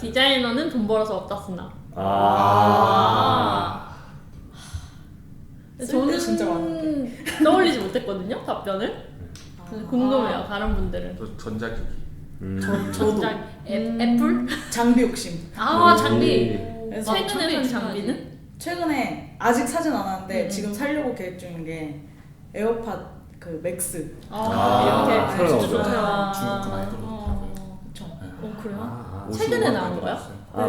디자이너는 돈 벌어서 없다 쓰나? 저는 진짜 많은데 떠올리지 못했거든요, 답변을. 궁금해요, 다른 분들은. 저 전자기기. 저도 애플? 장비 욕심. 장비. 그래서 최근에 산 장비는? 최근에 아직 사진 않았는데 지금 사려고 계획 중인 게 에어팟 그 맥스. 이렇게 새로 진짜 나오죠. 좋다. 중국 거 많이 들어오더라고요. 그쵸. 그래요? 최근에 나온 거야?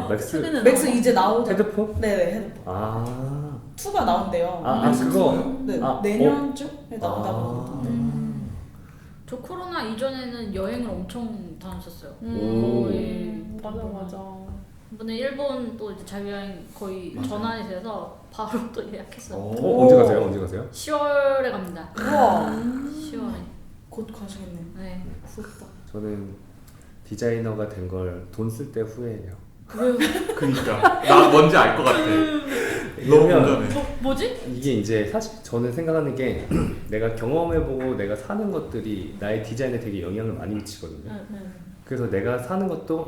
맥스 최근에 맥스 나온 이제 나오죠. 헤드폰? 네네 헤드폰. 2가 나온대요. 그거. 네, 아, 내년쯤에 나온다고. 저 코로나 이전에는 여행을 엄청 다녔었어요. 맞아. 이번에 일본 또 이제 자유여행 거의 전환이 돼서 바로 또 예약했어요. 언제 가세요? 10월에 갑니다. 우와. 10월에. 곧 가시겠네. 네. 부럽다. 저는 디자이너가 된 걸 돈 쓸 때 후회해요. 그니까 나 뭔지 알 것 같아. 너무 왜냐면 공감해. 뭐지? 이게 이제 사실 저는 생각하는 게 내가 경험해보고 내가 사는 것들이 나의 디자인에 되게 영향을 많이 미치거든요. 그래서 내가 사는 것도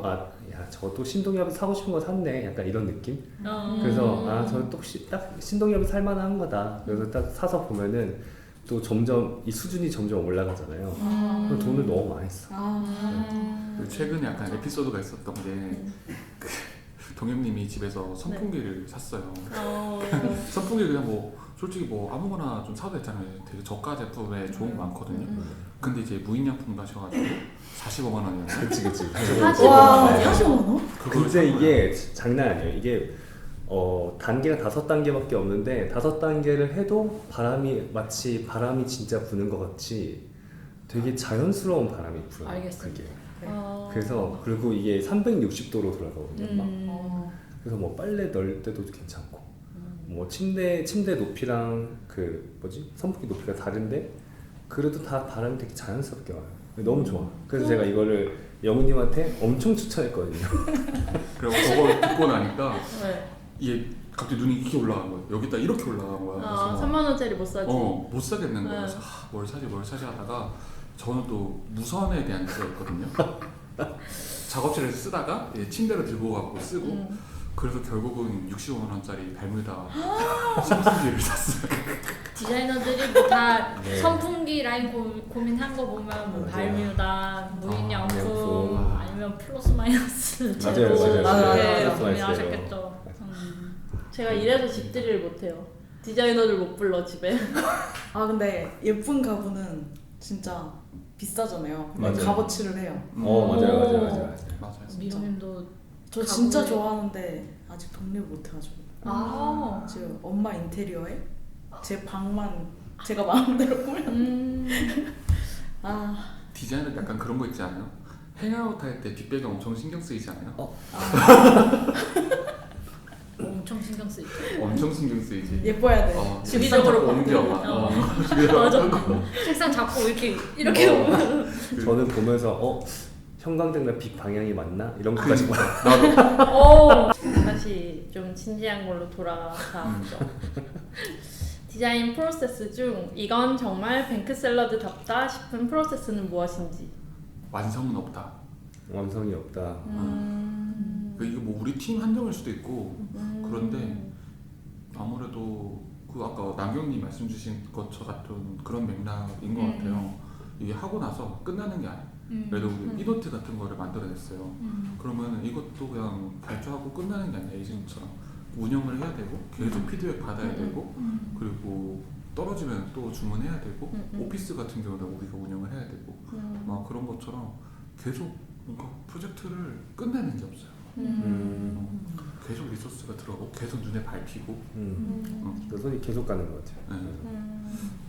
저도 신동엽이 사고 싶은 거 샀네, 약간 이런 느낌. 그래서 저는 딱 신동엽이 살만한 거다. 그래서 딱 사서 보면은 또 점점 이 수준이 점점 올라가잖아요. 그럼 돈을 너무 많이 써. 최근에 약간 에피소드가 있었던 게 동엽님이 집에서 선풍기를 샀어요. 선풍기 그냥 뭐 솔직히 뭐 아무거나 좀 사도 되잖아요. 되게 저가 제품에 좋은 거 많거든요. 근데 이제 무인양품 가셔가지고 45만 원이었어요. 그치. 와, 네. 45만 원? 근데 이게 장난 아니에요. 이게 단계가 5단계밖에 없는데 5단계를 해도 마치 바람이 진짜 부는 것 같이 되게 자연스러운 바람이 불어요. 알겠습니다. 그게. 그래서 그리고 이게 360도로 돌아가거든요. 그래서 뭐 빨래 넣을 때도 괜찮고 뭐 침대 높이랑 선풍기 높이가 다른데 그래도 다 바람이 되게 자연스럽게 와요. 너무 좋아. 그래서 제가 이거를 영우님한테 엄청 추천했거든요. 그리고 그걸 듣고 나니까 네. 이게 갑자기 눈이 이렇게 올라간 거예요. 여기다 이렇게 올라간 거야. 그래서 3만 원짜리 못 사지. 못 사겠는 거야. 네. 그래서 뭘 사지 하다가 저는 또 무선에 대한 기가 있거든요. 작업실에서 쓰다가 침대로 들고 가고 쓰고 그래서 결국은 65만 원짜리 발뮤다 선풍기를 샀어요. 디자이너들이 뭐 다 네. 선풍기 라인 고민한 거 보면 뭐 발뮤다, 무인양품, 양품. 아니면 플러스 마이너스 맞아요. 이렇게 플러스 마이너스 고민하셨겠죠. 제가 이래서 집들이를 못해요. 디자이너들 못 불러 집에. 근데 예쁜 가구는 진짜 비싸잖아요. 근데 맞아요. 값어치를 해요. 맞아요. 맞아요. 미로님도 저 진짜 좋아하는데 아직 독립 못해가지고 지금 엄마 인테리어에 제 방만 제가 마음대로 꾸며. 디자인은 약간 그런 거 있지 않아요? 행아웃 할 때 뒷배경 엄청 신경 쓰이지 않아요? 엄청 신경 쓰이죠. 엄청 신경 쓰이지. 예뻐야 돼. 주기적으로 옮겨. 맞아. 책상 잡고 이렇게 저는 보면서 형광등이나 빛 방향이 맞나? 이런 것까지 봐요. 다시 좀 진지한 걸로 돌아가서 디자인 프로세스 중 이건 정말 뱅크 샐러드답다 싶은 프로세스는 무엇인지. 완성은 없다. 완성이 없다. 이게 뭐 우리 팀 한정일 수도 있고 그런데 아무래도 아까 남경님 말씀 주신 것처 같은 그런 맥락인 것 같아요. 이게 하고 나서 끝나는 게 아니에요. 예를 들어 우리 이노트 같은 거를 만들어냈어요. 그러면 이것도 그냥 발주하고 끝나는 게 아니라 에이전트처럼 운영을 해야 되고 계속 피드백 받아야 되고 그리고 떨어지면 또 주문해야 되고 오피스 같은 경우는 우리가 운영을 해야 되고 막 그런 것처럼 계속 뭔가 프로젝트를 끝내는 게 없어요. 계속 리소스가 들어가고 계속 눈에 밟히고 그 손이 계속 가는 것 같아요.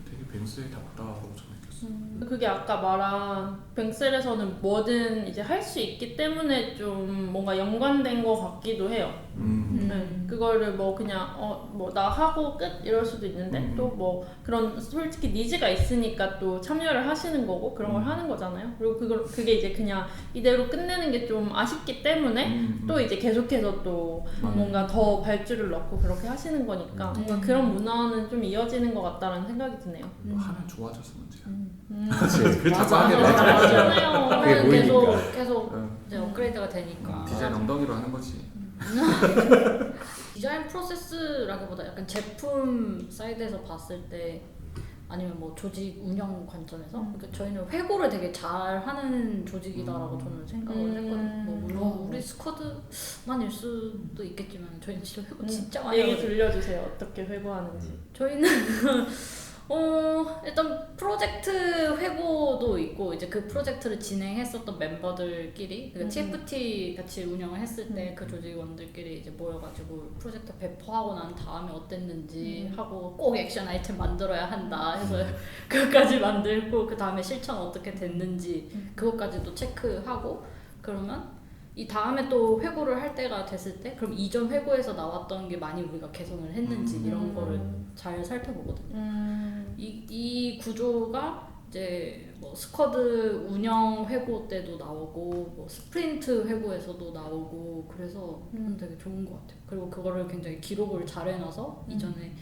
되게 뱅스에 답다라고 저는 느꼈어요. 그게 아까 말한 뱅셀에서는 뭐든 이제 할 수 있기 때문에 좀 뭔가 연관된 것 같기도 해요. 네, 그거를 뭐 그냥 뭐 나 하고 끝 이럴 수도 있는데 또 뭐 그런 솔직히 니즈가 있으니까 또 참여를 하시는 거고 그런 걸 하는 거잖아요. 그리고 그게 이제 그냥 이대로 끝내는 게 좀 아쉽기 때문에 또 이제 계속해서 또 뭔가 더 발주를 넣고 그렇게 하시는 거니까 뭔가 그런 문화는 좀 이어지는 것 같다라는 생각이 드네요. 하면 좋아져서 문제야. 그치. 그 자꾸 맞아, 하게 돼. 맞아, 맞아. 맞아요. 그게 계속 보이니까. 계속 응. 이제 업그레이드가 되니까. 디자인 엉덩이로 하는 거지. 디자인 프로세스라기보다 약간 제품 사이드에서 봤을 때 아니면 뭐 조직 운영 관점에서 그러니까 저희는 회고를 되게 잘하는 조직이다라고 저는 생각을 했거든요. 뭐 물론 우리 스쿼드만일 수도 있겠지만 저희는 진짜 회고 진짜 많이 얘기 하거든요. 들려주세요. 어떻게 회고하는지. 저희는 일단 프로젝트 회고도 있고 이제 그 프로젝트를 진행했었던 멤버들끼리 그러니까 TFT 같이 운영을 했을 때 그 조직원들끼리 이제 모여가지고 프로젝트 배포하고 난 다음에 어땠는지 하고 꼭 액션 아이템 만들어야 한다 해서 그것까지 만들고 그 다음에 실천 어떻게 됐는지 그것까지도 체크하고 그러면 이 다음에 또 회고를 할 때가 됐을 때 그럼 이전 회고에서 나왔던 게 많이 우리가 개선을 했는지 이런 거를 잘 살펴보거든요. 이 구조가 이제 뭐 스쿼드 운영 회고 때도 나오고 뭐 스프린트 회고에서도 나오고 그래서 되게 좋은 것 같아요. 그리고 그거를 굉장히 기록을 잘 해놔서 이전에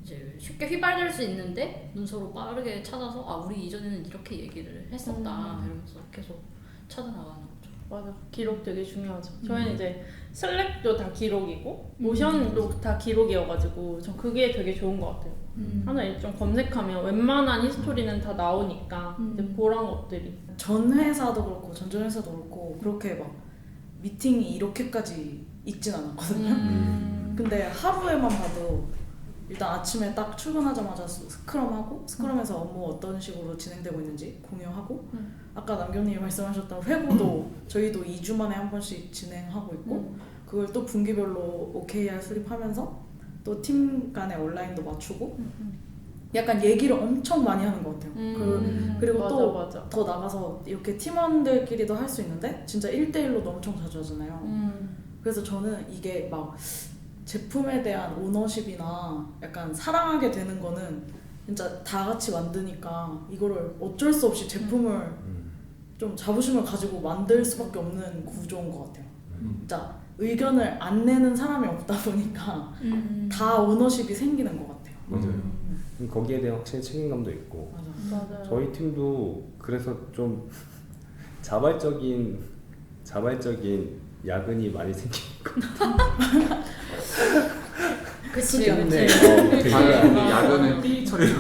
이제 쉽게 휘발될 수 있는데 문서로 빠르게 찾아서 아 우리 이전에는 이렇게 얘기를 했었다 이러면서 계속 찾아나가는 거죠. 맞아. 기록 되게 중요하죠. 저희는 이제 슬랙도 다 기록이고 모션도 다 기록이어가지고 전 그게 되게 좋은 것 같아요. 하나 일정 검색하면 웬만한 히스토리는 다 나오니까 이제 그런 것들이. 전 회사도 그렇고 전전 회사도 그렇고 그렇게 막 미팅이 이렇게까지 있진 않았거든요. 근데 하루에만 봐도 일단 아침에 딱 출근하자마자 스크럼하고 스크럼에서 업무 어떤 식으로 진행되고 있는지 공유하고 아까 남경님이 말씀하셨던 회고도 저희도 2주 만에 한 번씩 진행하고 있고 그걸 또 분기별로 OKR 수립하면서 또 팀 간의 온라인도 맞추고 약간 얘기를 엄청 많이 하는 것 같아요. 그리고 맞아, 또 맞아. 더 나가서 이렇게 팀원들끼리도 할 수 있는데 진짜 1대1로도 엄청 자주 하잖아요. 그래서 저는 이게 막 제품에 대한 오너십이나 약간 사랑하게 되는 거는 진짜 다 같이 만드니까 이거를 어쩔 수 없이 제품을 좀 자부심을 가지고 만들 수밖에 없는 구조인 것 같아요. 진짜 의견을 안 내는 사람이 없다 보니까 다 오너십이 생기는 것 같아요. 맞아요. 거기에 대한 확실히 책임감도 있고 맞아요. 저희 팀도 그래서 좀 자발적인 야근이 많이 생기는 것 같아요. 그치. 근데 되게 야근은 삐 처리로.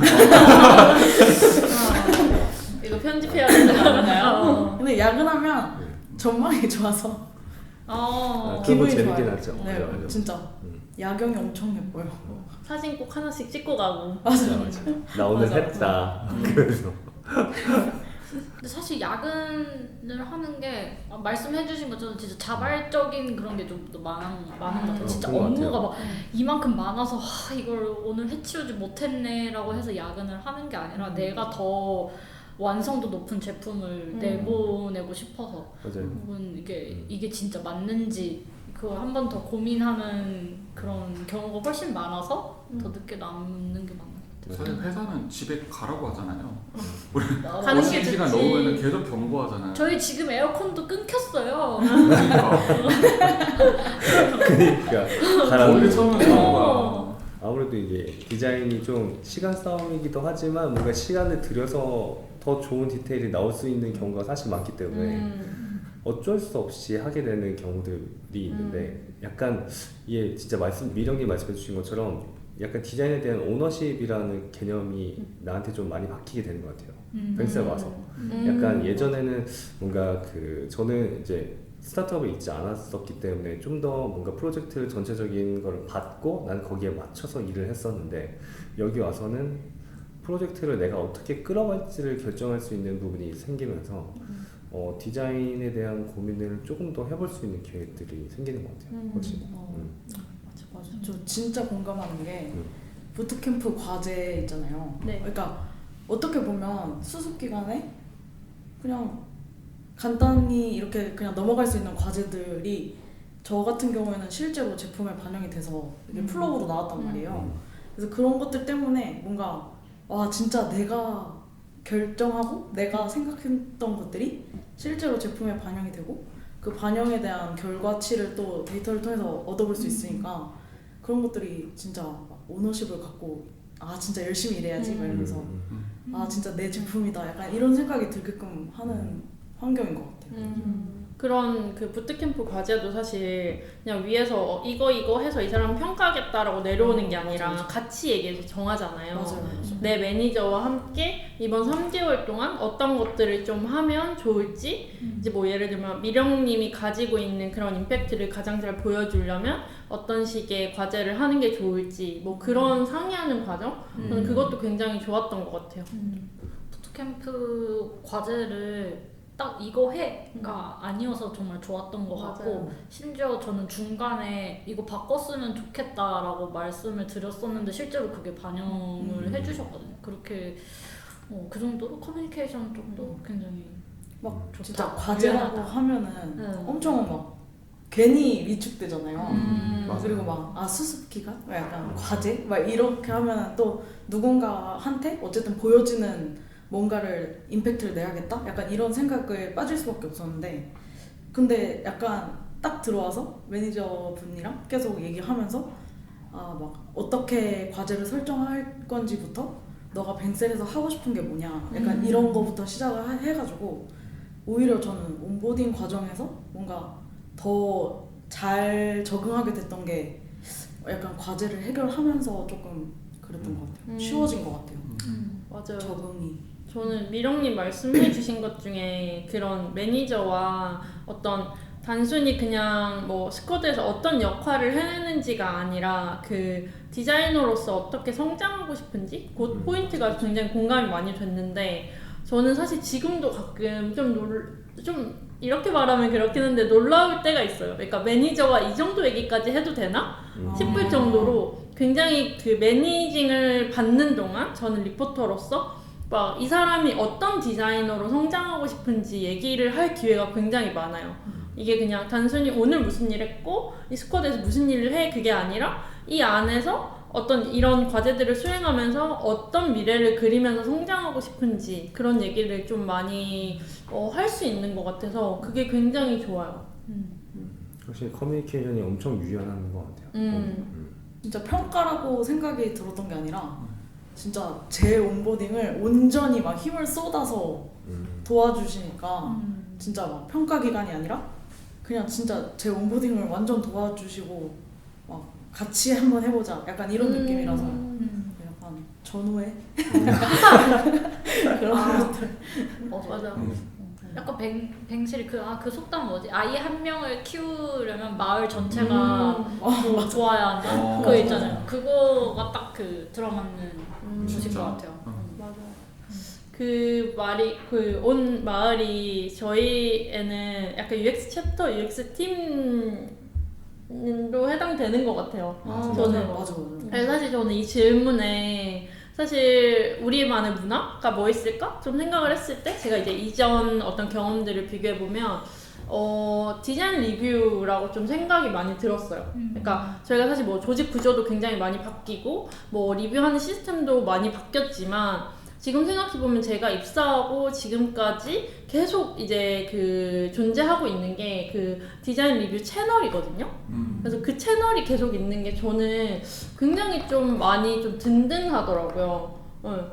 이거 편집해야 되는 거 아닌가요? 근데 야근하면 전망이 좋아서 그런 거 기분이 재밌긴 좋아요. 하죠. 네, 맞아, 맞아. 진짜 야경이 엄청 예뻐요. 사진 꼭 하나씩 찍고 가고. 맞아. 나 오늘 맞아, 했다. 그래서 근데 사실 야근을 하는 게 말씀해주신 것처럼 진짜 자발적인 그런 게 좀 더 많은 것 같아요. 진짜 그런 것 업무가 같아요. 막 이만큼 많아서 이걸 오늘 해치우지 못했네라고 해서 야근을 하는 게 아니라 내가 더 완성도 높은 제품을 내보내고 싶어서 맞아요. 혹은 이게 진짜 맞는지 그걸 한 번 더 고민하는 그런 경우가 훨씬 많아서 더 늦게 남는 게 맞는 것 사실 회사는 집에 가라고 하잖아요. 우리 같아요. 가는 게 50시간 좋지. 넘으면 계속 경고하잖아요. 저희 지금 에어컨도 끊겼어요. 그러니까 그러니까 머리 가라고. 처음에 나온 거야. 아무래도 이게 디자인이 좀 시간 싸움이기도 하지만 뭔가 시간을 들여서 더 좋은 디테일이 나올 수 있는 경우가 사실 많기 때문에 어쩔 수 없이 하게 되는 경우들이 있는데 약간 이게 진짜 미령님 말씀해 주신 것처럼 약간 디자인에 대한 오너십이라는 개념이 나한테 좀 많이 바뀌게 되는 것 같아요. 뱅스에 와서 약간 예전에는 뭔가 저는 이제 스타트업에 있지 않았었기 때문에 좀 더 뭔가 프로젝트 전체적인 거를 받고 난 거기에 맞춰서 일을 했었는데 여기 와서는 프로젝트를 내가 어떻게 끌어갈지를 결정할 수 있는 부분이 생기면서 디자인에 대한 고민을 조금 더 해볼 수 있는 기회들이 생기는 것 같아요. 훨씬. 맞아. 저 진짜 공감하는 게 부트캠프 과제 있잖아요. 네. 그러니까 어떻게 보면 수습 기간에 그냥 간단히 이렇게 그냥 넘어갈 수 있는 과제들이 저 같은 경우에는 실제로 제품에 반영이 돼서 이게 플로우로 나왔단 말이에요. 그래서 그런 것들 때문에 뭔가 와 진짜 내가 결정하고 내가 생각했던 것들이 실제로 제품에 반영이 되고 그 반영에 대한 결과치를 또 데이터를 통해서 얻어볼 수 있으니까 그런 것들이 진짜 오너십을 갖고 아 진짜 열심히 일해야지 막 이러면서 아 진짜 내 제품이다 약간 이런 생각이 들게끔 하는 환경인 것 같아요. 그런 그 부트캠프 과제도 사실 그냥 위에서 이거 해서 이 사람 평가하겠다라고 내려오는 게 아니라 맞아. 같이 얘기해서 정하잖아요. 맞아요. 내 매니저와 함께 이번 3개월 동안 어떤 것들을 좀 하면 좋을지 이제 뭐 예를 들면 미령님이 가지고 있는 그런 임팩트를 가장 잘 보여주려면 어떤 식의 과제를 하는 게 좋을지 뭐 그런 상의하는 과정 저는 그것도 굉장히 좋았던 것 같아요. 부트캠프 과제를 딱 이거 해가 아니어서 정말 좋았던 것 맞아요. 같고 심지어 저는 중간에 이거 바꿨으면 좋겠다라고 말씀을 드렸었는데 실제로 그게 반영을 해주셨거든요. 그렇게 그 정도로 커뮤니케이션 쪽도 굉장히 막 좋다. 진짜 과제라고 유연하다. 하면은 엄청 막 괜히 위축되잖아요. 맞아요. 그리고 막 수습 기간? 약간 과제? 막 이렇게 하면은 또 누군가한테 어쨌든 보여지는 뭔가를 임팩트를 내야겠다? 약간 이런 생각에 빠질 수밖에 없었는데 근데 약간 딱 들어와서 매니저분이랑 계속 얘기하면서 아 막 어떻게 과제를 설정할 건지부터 너가 뱅셀에서 하고 싶은 게 뭐냐 약간 이런 거부터 시작을 해가지고 오히려 저는 온보딩 과정에서 뭔가 더 잘 적응하게 됐던 게 약간 과제를 해결하면서 조금 그랬던 것 같아요. 쉬워진 것 같아요. 맞아요. 적응이. 저는 미령님 말씀해주신 것 중에 그런 매니저와 어떤 단순히 그냥 뭐 스쿼드에서 어떤 역할을 해내는지가 아니라 그 디자이너로서 어떻게 성장하고 싶은지 그 포인트가 굉장히 공감이 많이 됐는데 저는 사실 지금도 가끔 좀 이렇게 말하면 그렇긴 한데 놀라울 때가 있어요. 그러니까 매니저가 이 정도 얘기까지 해도 되나? 싶을 정도로 굉장히 그 매니징을 받는 동안 저는 리포터로서 막 이 사람이 어떤 디자이너로 성장하고 싶은지 얘기를 할 기회가 굉장히 많아요. 이게 그냥 단순히 오늘 무슨 일 했고 이 스쿼드에서 무슨 일을 해 그게 아니라 이 안에서 어떤 이런 과제들을 수행하면서 어떤 미래를 그리면서 성장하고 싶은지 그런 얘기를 좀 많이 할 수 있는 것 같아서 그게 굉장히 좋아요. 확실히 커뮤니케이션이 엄청 유연한 것 같아요. 진짜 평가라고 생각이 들었던 게 아니라 진짜 제 온보딩을 온전히 막 힘을 쏟아서 도와주시니까 진짜 막 평가 기간이 아니라 그냥 진짜 제 온보딩을 완전 도와주시고 막 같이 한번 해보자 약간 이런 느낌이라서 약간 전후에 그런 것들. 맞아. 약간 뱅실이 그 속담 뭐지? 아이 한 명을 키우려면 마을 전체가 뭐 좋아야 한다? 그거 있잖아요. 그거가 딱 그 들어맞는 주신 것 같아요. 맞아. 그 말이 그 온 마을이 저희에는 약간 UX 챕터, UX 팀도 해당되는 것 같아요. 저는 맞아. 사실 저는 이 질문에 사실 우리만의 문화가 뭐 있을까? 좀 생각을 했을 때 제가 이제 이전 어떤 경험들을 비교해보면 디자인 리뷰라고 좀 생각이 많이 들었어요. 그러니까 저희가 사실 뭐 조직 구조도 굉장히 많이 바뀌고 뭐 리뷰하는 시스템도 많이 바뀌었지만 지금 생각해보면 제가 입사하고 지금까지 계속 이제 그 존재하고 있는 게 그 디자인 리뷰 채널이거든요. 그래서 그 채널이 계속 있는 게 저는 굉장히 좀 많이 좀 든든하더라고요.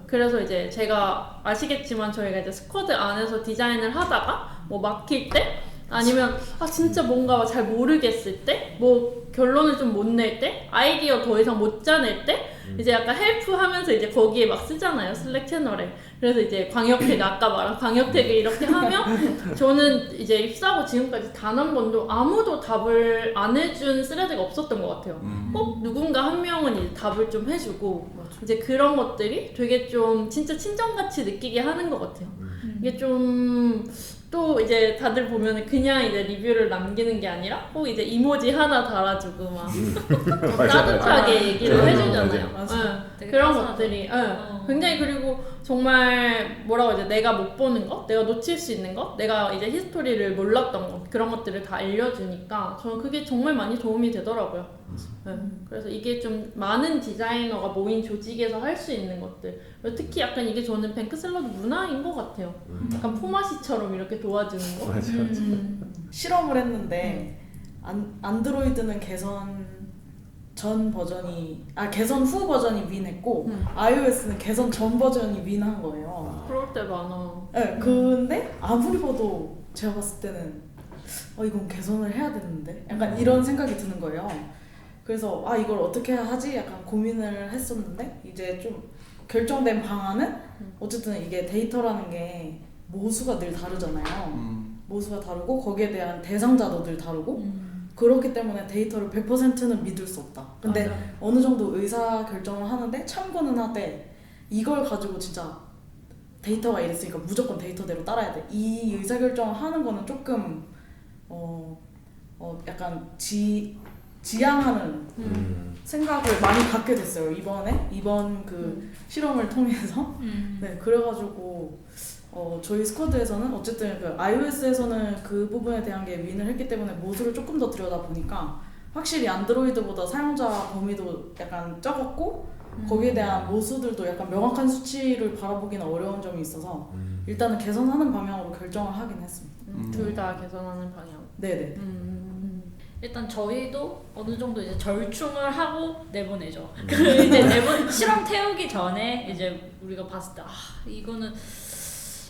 그래서 이제 제가 아시겠지만 저희가 이제 스쿼드 안에서 디자인을 하다가 뭐 막힐 때 아니면 진짜 뭔가 잘 모르겠을 때 뭐 결론을 좀 못 낼 때 아이디어 더 이상 못 짜낼 때 이제 약간 헬프하면서 이제 거기에 막 쓰잖아요 슬랙 채널에. 그래서 이제 광역택 아까 말한 광역택을 이렇게 하면 저는 이제 입사하고 지금까지 단 한 번도 아무도 답을 안 해준 스레드가 없었던 것 같아요. 꼭 누군가 한 명은 이제 답을 좀 해주고 이제 그런 것들이 되게 좀 진짜 친정같이 느끼게 하는 것 같아요. 이게 좀 또 이제 다들 보면은 그냥 이제 리뷰를 남기는 게 아니라 꼭 이제 이모지 하나 달아주고 막 따뜻하게 얘기를 해주잖아요. 되게 그런 따스하다. 것들이 굉장히 그리고 정말 뭐라고 이제 내가 못 보는 것, 내가 놓칠 수 있는 것, 내가 이제 히스토리를 몰랐던 것 그런 것들을 다 알려주니까 저는 그게 정말 많이 도움이 되더라고요. 그래서 이게 좀 많은 디자이너가 모인 조직에서 할 수 있는 것들 특히 약간 이게 저는 뱅크샐러드 문화인 것 같아요. 약간 포마시처럼 이렇게 도와주는 거. 맞아. 실험을 했는데 안드로이드는 개선 전 버전이 개선 후 버전이 윈했고 iOS는 개선 전 버전이 윈한 거예요. 그럴 때 많아. 네, 근데 아무리 봐도 제가 봤을 때는 이건 개선을 해야 되는데 약간 이런 생각이 드는 거예요. 그래서 이걸 어떻게 하지? 약간 고민을 했었는데 이제 좀 결정된 방안은 어쨌든 이게 데이터라는 게 모수가 늘 다르잖아요. 모수가 다르고 거기에 대한 대상자도 늘 다르고 그렇기 때문에 데이터를 100%는 믿을 수 없다. 근데 맞아. 어느 정도 의사 결정을 하는데 참고는 하되 이걸 가지고 진짜 데이터가 이랬으니까 무조건 데이터대로 따라야 돼. 이 의사 결정을 하는 거는 조금 약간 지양하는 생각을 많이 갖게 됐어요. 이번 그 실험을 통해서. 네, 그래가지고 저희 스쿼드에서는 어쨌든 그 iOS에서는 그 부분에 대한 게 윈을 했기 때문에 모듈을 조금 더 들여다보니까 확실히 안드로이드보다 사용자 범위도 약간 적었고 거기에 대한 모수들도 약간 명확한 수치를 바라보기는 어려운 점이 있어서 일단은 개선하는 방향으로 결정을 하긴 했습니다. 둘 다 개선하는 방향. 네네. 일단 저희도 어느 정도 이제 절충을 하고 내보내죠. 그 이제 실험 태우기 전에 이제 우리가 봤을 때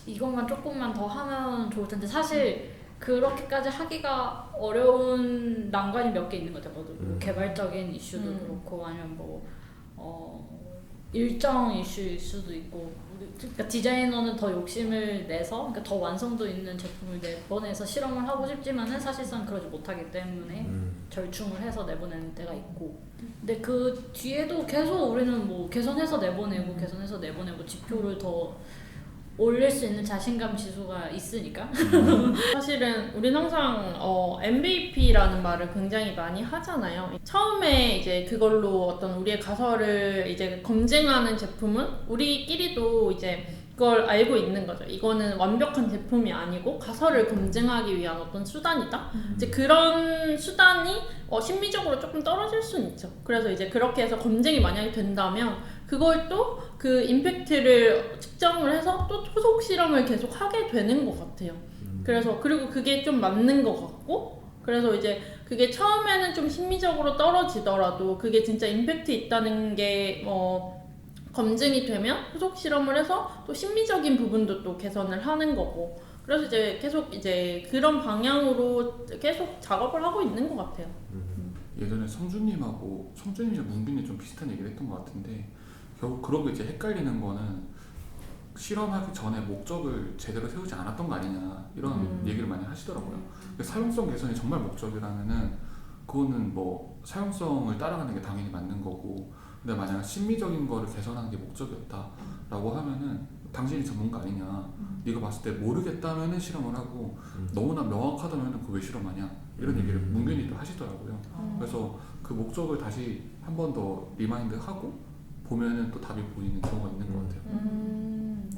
이것만 조금만 더 하면 좋을 텐데 사실 그렇게까지 하기가 어려운 난관이 몇 개 있는 것 같아요. 뭐 개발적인 이슈도 그렇고 아니면 일정 이슈일 수도 있고 그러니까 디자이너는 더 욕심을 내서 그러니까 더 완성도 있는 제품을 내보내서 실험을 하고 싶지만은 사실상 그러지 못하기 때문에 절충을 해서 내보내는 때가 있고 근데 그 뒤에도 계속 우리는 뭐 개선해서 내보내고 지표를 더 올릴 수 있는 자신감 지수가 있으니까 사실은 우린 항상 MVP라는 말을 굉장히 많이 하잖아요. 처음에 이제 그걸로 어떤 우리의 가설을 이제 검증하는 제품은 우리끼리도 이제 그걸 알고 있는 거죠. 이거는 완벽한 제품이 아니고 가설을 검증하기 위한 어떤 수단이다. 이제 그런 수단이 심미적으로 조금 떨어질 수는 있죠. 그래서 이제 그렇게 해서 검증이 만약에 된다면 그걸 또 그 임팩트를 측정을 해서 또 후속 실험을 계속 하게 되는 것 같아요. 그래서 그리고 그게 좀 맞는 것 같고 그래서 이제 그게 처음에는 좀 심미적으로 떨어지더라도 그게 진짜 임팩트 있다는 게 검증이 되면 후속 실험을 해서 또 심미적인 부분도 또 개선을 하는 거고 그래서 이제 계속 이제 그런 방향으로 계속 작업을 하고 있는 것 같아요. 예전에 성준님이랑 문빈이 좀 비슷한 얘기를 했던 것 같은데 결국 그런 게 이제 헷갈리는 거는 실험하기 전에 목적을 제대로 세우지 않았던 거 아니냐 이런 얘기를 많이 하시더라고요. 사용성 개선이 정말 목적이라면은 그거는 뭐 사용성을 따라가는 게 당연히 맞는 거고 근데 만약 심미적인 거를 개선하는 게 목적이었다라고 하면은 당신이 전문가 아니냐 네가 봤을 때 모르겠다면은 실험을 하고 너무나 명확하다면은 그거 왜 실험하냐 이런 얘기를 문균이도 하시더라고요. 그래서 그 목적을 다시 한 번 더 리마인드하고 보면은 또 답이 보이는 경우가 있는 것 같아요.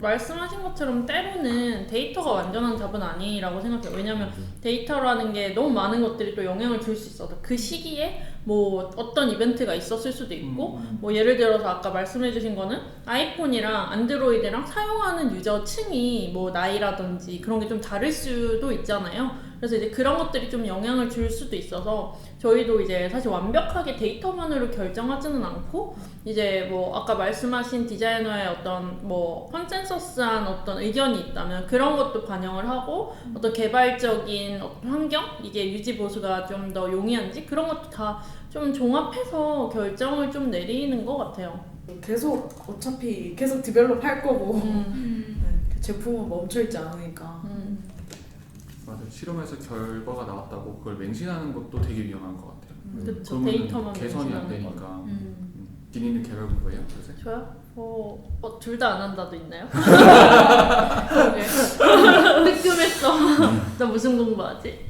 말씀하신 것처럼 때로는 데이터가 완전한 답은 아니라고 생각해요. 왜냐면 데이터라는 게 너무 많은 것들이 또 영향을 줄 수 있어서 그 시기에 뭐 어떤 이벤트가 있었을 수도 있고 뭐 예를 들어서 아까 말씀해주신 거는 아이폰이랑 안드로이드랑 사용하는 유저층이 뭐 나이라든지 그런 게 좀 다를 수도 있잖아요. 그래서 이제 그런 것들이 좀 영향을 줄 수도 있어서 저희도 이제 사실 완벽하게 데이터만으로 결정하지는 않고 이제 뭐 아까 말씀하신 디자이너의 어떤 뭐 컨센서스한 어떤 의견이 있다면 그런 것도 반영을 하고 어떤 개발적인 어떤 환경 이게 유지 보수가 좀 더 용이한지 그런 것도 다 좀 종합해서 결정을 좀 내리는 것 같아요. 어차피 계속 디벨롭 할 거고 네, 제품은 멈춰있지 않으니까 맞아요. 실험에서 결과가 나왔다고 그걸 맹신하는 것도 되게 위험한 것 같아요. 그쵸. 데이터만 개선이 안 맹신하는 되니까. 디니는 개발 공부해요? 요새? 저요? 둘 다 안 한다도 있나요? 뜨끔했어. 나 무슨 공부하지?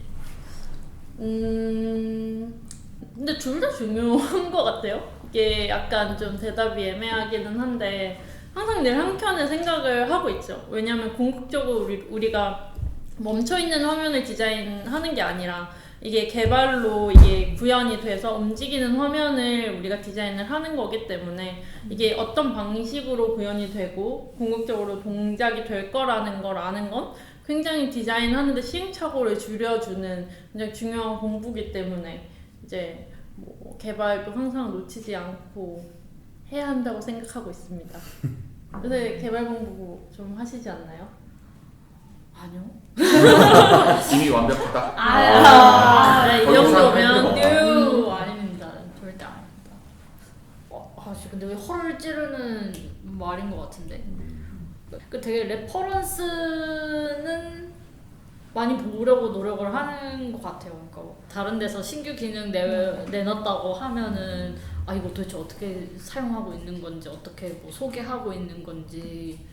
근데 둘 다 중요한 것 같아요. 이게 약간 좀 대답이 애매하기는 한데 항상 늘 한켠에 생각을 하고 있죠. 왜냐하면 궁극적으로 우리가 멈춰있는 화면을 디자인하는 게 아니라 이게 개발로 이게 구현이 돼서 움직이는 화면을 우리가 디자인을 하는 거기 때문에 이게 어떤 방식으로 구현이 되고 궁극적으로 동작이 될 거라는 걸 아는 건 굉장히 디자인하는데 시행착오를 줄여주는 굉장히 중요한 공부기 때문에 이제 뭐 개발도 항상 놓치지 않고 해야 한다고 생각하고 있습니다. 요새 개발 공부 좀 하시지 않나요? 아니요. 이미 완벽하다. 네, 이 거기서 정도면 뉴 아닙니다. 절대 아닙니다. 근데 왜 허를 찌르는 말인 것 같은데. 그 되게 레퍼런스는 많이 보려고 노력을 하는 것 같아요. 그러니까 뭐 다른 데서 신규 기능 내놨다고 하면은 이거 도대체 어떻게 사용하고 있는 건지, 어떻게 뭐 소개하고 있는 건지,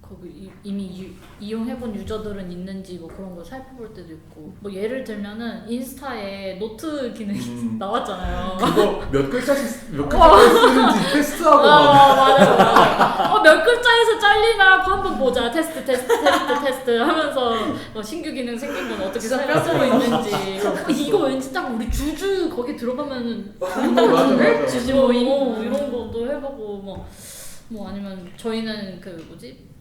거기 이미 이용해본 유저들은 있는지 뭐 그런 걸 살펴볼 때도 있고. 뭐 예를 들면은 인스타에 노트 기능이 나왔잖아요. 그거 몇 글자씩 쓰는지 테스트하고 맞아. 몇 글자에서 잘리나 한번 보자. 테스트 하면서 뭐 신규 기능 생긴 건 어떻게 쓰고 있는지. 이거 왠지 딱 우리 주주 거기 들어가면은 좋은 거 같은데? 주주 모임 이런 것도 해보고 뭐 아니면 저희는 그 뭐지?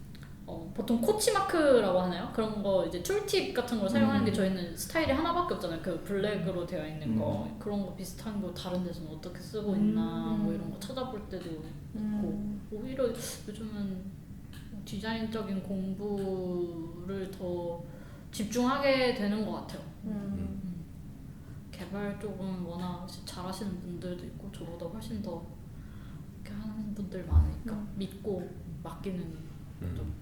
보통 코치마크라고 하나요? 그런 거 이제 툴팁 같은 걸 사용하는 게 저희는 스타일이 하나밖에 없잖아요. 그 블랙으로 되어 있는 거 그런 거 비슷한 거 다른 데서는 어떻게 쓰고 있나 뭐 이런 거 찾아볼 때도 있고 오히려 요즘은 디자인적인 공부를 더 집중하게 되는 것 같아요. 개발 쪽은 워낙 잘하시는 분들도 있고 저보다 훨씬 더 이렇게 하는 분들 많으니까 믿고 맡기는 좀.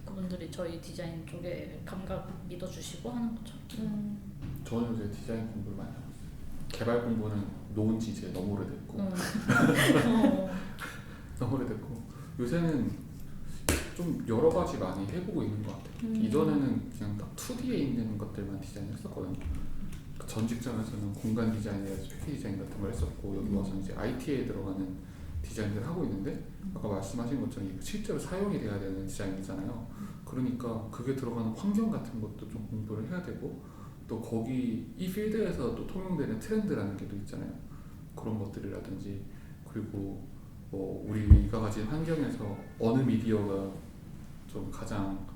그분들이 저희 디자인 쪽에 감각 믿어주시고 하는 거죠. 저는 요새 디자인 공부를 많이 하고 있어요. 개발 공부는 놓은 지 이제 너무 오래됐고 너무 오래됐고 요새는 좀 여러 가지 많이 해보고 있는 것 같아요. 이전에는 그냥 딱 2D에 있는 것들만 디자인했었거든요. 전 직장에서는 공간 디자인이라든지 패키지 디자인 같은 걸 했었고 여기 와서 이제 IT에 들어가는 디자인을 하고 있는데 아까 말씀하신 것처럼 실제로 사용이 돼야 되는 디자인이잖아요. 그러니까 그게 들어가는 환경 같은 것도 좀 공부를 해야 되고 또 거기 이 필드에서 또 통용되는 트렌드라는 게 또 있잖아요. 그런 것들이라든지 그리고 뭐 우리가 가진 환경에서 어느 미디어가 좀 가장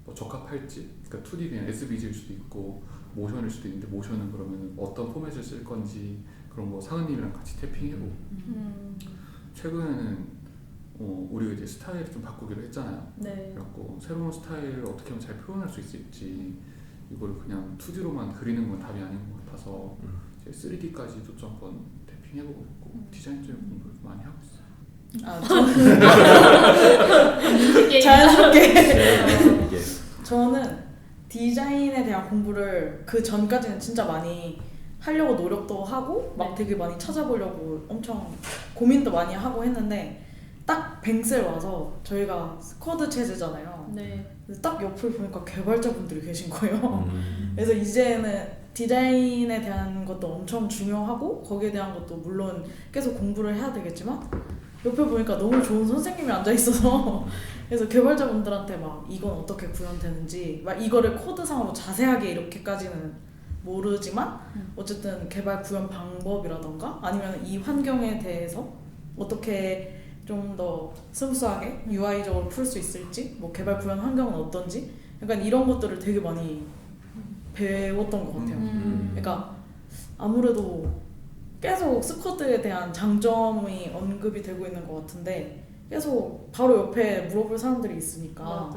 뭐 적합할지 그러니까 2D 그냥 SVG일 수도 있고 모션일 수도 있는데 모션은 그러면 어떤 포맷을 쓸 건지 그런 거 상은님이랑 같이 태핑해보고 최근에는 우리가 이제 스타일을 좀 바꾸기로 했잖아요. 네. 그래갖고 새로운 스타일을 어떻게 하면 잘 표현할 수 있을지 이거를 그냥 2D로만 그리는 건 답이 아닌 것 같아서 이제 3D까지도 좀 한번 태핑해보고 있고 디자인적인 공부를 많이 하고 있어요. 자연스럽게 저는 디자인에 대한 공부를 그 전까지는 진짜 많이 하려고 노력도 하고 막 되게 많이 찾아보려고 엄청 고민도 많이 하고 했는데 딱 뱅셀 와서 저희가 스쿼드 체제잖아요. 네. 딱 옆을 보니까 개발자분들이 계신 거예요. 그래서 이제는 디자인에 대한 것도 엄청 중요하고 거기에 대한 것도 물론 계속 공부를 해야 되겠지만 옆에 보니까 너무 좋은 선생님이 앉아 있어서 그래서 개발자분들한테 막 이건 어떻게 구현되는지 막 이거를 코드상으로 자세하게 이렇게까지는 모르지만 어쨌든 개발 구현 방법이라던가 아니면 이 환경에 대해서 어떻게 좀 더 스무스하게 UI적으로 풀 수 있을지 뭐 개발 구현 환경은 어떤지 약간 이런 것들을 되게 많이 배웠던 것 같아요. 그러니까 아무래도 계속 스쿼드에 대한 장점이 언급이 되고 있는 것 같은데 계속 바로 옆에 물어볼 사람들이 있으니까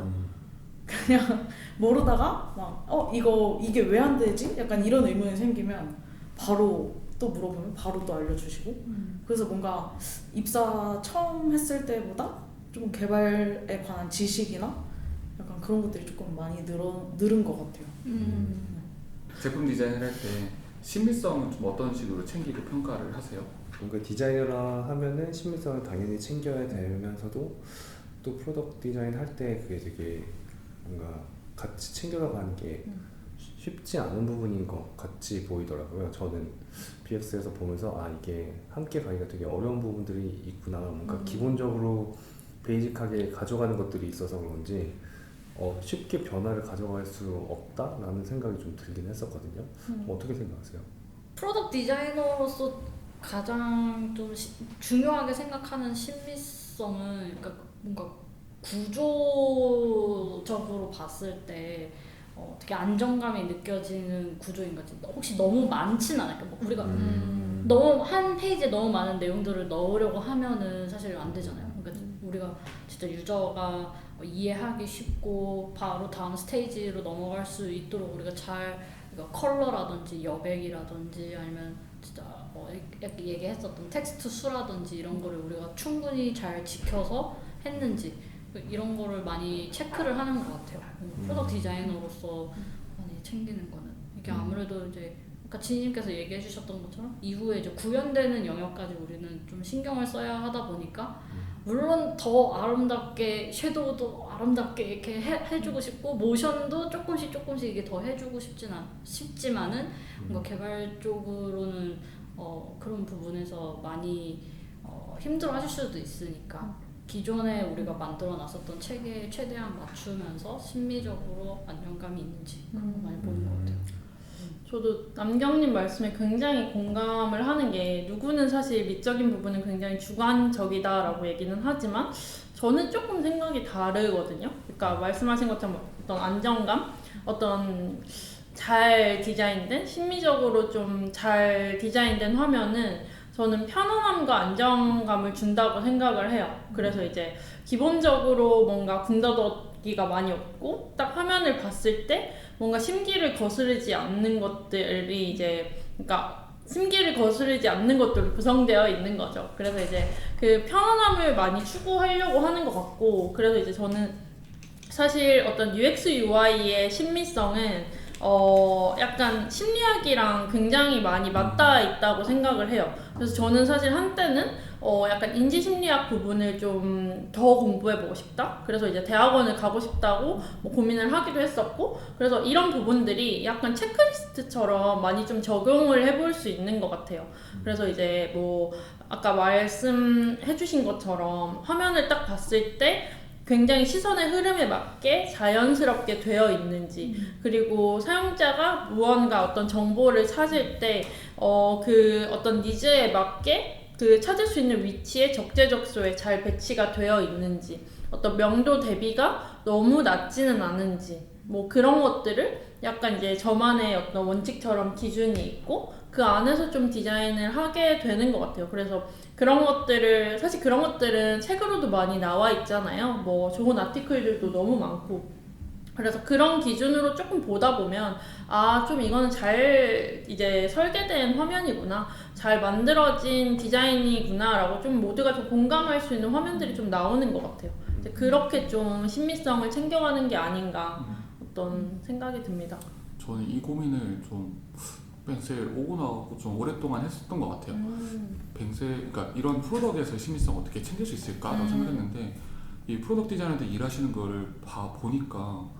그냥 모르다가 막 이게 왜 안 되지? 약간 이런 의문이 생기면 바로 또 물어보면 바로 또 알려주시고 그래서 뭔가 입사 처음 했을 때보다 좀 개발에 관한 지식이나 약간 그런 것들이 조금 많이 늘은 것 같아요. 제품 디자인을 할 때 신비성은 좀 어떤 식으로 챙기고 평가를 하세요? 뭔가 디자이너라 하면은 신비성을 당연히 챙겨야 되면서도 또 프로덕트 디자인 할 때 그게 되게 뭔가 같이 챙겨가는 게 쉽지 않은 부분인 것 같이 보이더라고요. 저는 BX에서 보면서 이게 함께 가기가 되게 어려운 부분들이 있구나. 뭔가 기본적으로 베이직하게 가져가는 것들이 있어서 그런지 쉽게 변화를 가져갈 수 없다라는 생각이 좀 들긴 했었거든요. 어떻게 생각하세요? 프로덕트 디자이너로서 가장 좀 중요하게 생각하는 신비성은 그러니까 뭔가 구조적으로 봤을 때 되게 안정감이 느껴지는 구조인 거지. 혹시 너무 많진 않을까? 우리가 너무 한 페이지에 너무 많은 내용들을 넣으려고 하면은 사실 안 되잖아요. 그러니까 우리가 진짜 유저가 이해하기 쉽고 바로 다음 스테이지로 넘어갈 수 있도록 우리가 잘 그러니까 컬러라든지 여백이라든지 아니면 진짜 이렇게 얘기했었던 텍스트 수라든지 이런 거를 우리가 충분히 잘 지켜서 했는지 이런 거를 많이 체크를 하는 것 같아요. 프로덕트 디자이너로서 많이 챙기는 거는 이게 아무래도 이제 아까 지니님께서 얘기해 주셨던 것처럼 이후에 이제 구현되는 영역까지 우리는 좀 신경을 써야 하다 보니까 물론 더 아름답게 섀도우도 아름답게 이렇게 해주고 싶고 모션도 조금씩 이게 더 해주고 싶지만은 뭔가 개발 쪽으로는 그런 부분에서 많이 힘들어하실 수도 있으니까 기존에 우리가 만들어놨었던 체계에 최대한 맞추면서 심미적으로 안정감이 있는지 그런 거 많이 보는 것 같아요. 저도 남경님 말씀에 굉장히 공감을 하는 게 누구는 사실 미적인 부분은 굉장히 주관적이다라고 얘기는 하지만 저는 조금 생각이 다르거든요. 그러니까 말씀하신 것처럼 어떤 안정감, 어떤 잘 디자인된, 심미적으로 좀 잘 디자인된 화면은 저는 편안함과 안정감을 준다고 생각을 해요. 그래서 이제 기본적으로 뭔가 군더더기가 많이 없고 딱 화면을 봤을 때 뭔가 심기를 거스르지 않는 것들이 이제 그러니까 심기를 거스르지 않는 것들로 구성되어 있는 거죠. 그래서 이제 그 편안함을 많이 추구하려고 하는 것 같고 그래서 이제 저는 사실 어떤 UX UI의 신미성은 약간 심리학이랑 굉장히 많이 맞닿아 있다고 생각을 해요. 그래서 저는 사실 한때는 약간 인지심리학 부분을 좀 더 공부해보고 싶다. 그래서 이제 대학원을 가고 싶다고 뭐 고민을 하기도 했었고, 그래서 이런 부분들이 약간 체크리스트처럼 많이 좀 적용을 해볼 수 있는 것 같아요. 그래서 이제 뭐 아까 말씀해주신 것처럼 화면을 딱 봤을 때 굉장히 시선의 흐름에 맞게 자연스럽게 되어 있는지, 그리고 사용자가 무언가 어떤 정보를 찾을 때 그 어떤 니즈에 맞게 그 찾을 수 있는 위치에 적재적소에 잘 배치가 되어 있는지, 어떤 명도 대비가 너무 낮지는 않은지, 뭐 그런 것들을 약간 이제 저만의 어떤 원칙처럼 기준이 있고 그 안에서 좀 디자인을 하게 되는 것 같아요. 그래서 그런 것들을 사실 그런 것들은 책으로도 많이 나와 있잖아요. 뭐 좋은 아티클들도 너무 많고. 그래서 그런 기준으로 조금 보다 보면 좀 이거는 잘 이제 설계된 화면이구나, 잘 만들어진 디자인이구나 라고 좀 모두가 좀 공감할 수 있는 화면들이 좀 나오는 것 같아요. 이제 그렇게 좀 신미성을 챙겨가는 게 아닌가 어떤 생각이 듭니다. 저는 이 고민을 좀 뱅셀 오고 나고 좀 오랫동안 했었던 것 같아요. 뱅셀, 그러니까 이런 프로덕트에서 신미성 어떻게 챙길 수 있을까라고 생각했는데, 이 프로덕트 디자이너들 일하시는 거를 보니까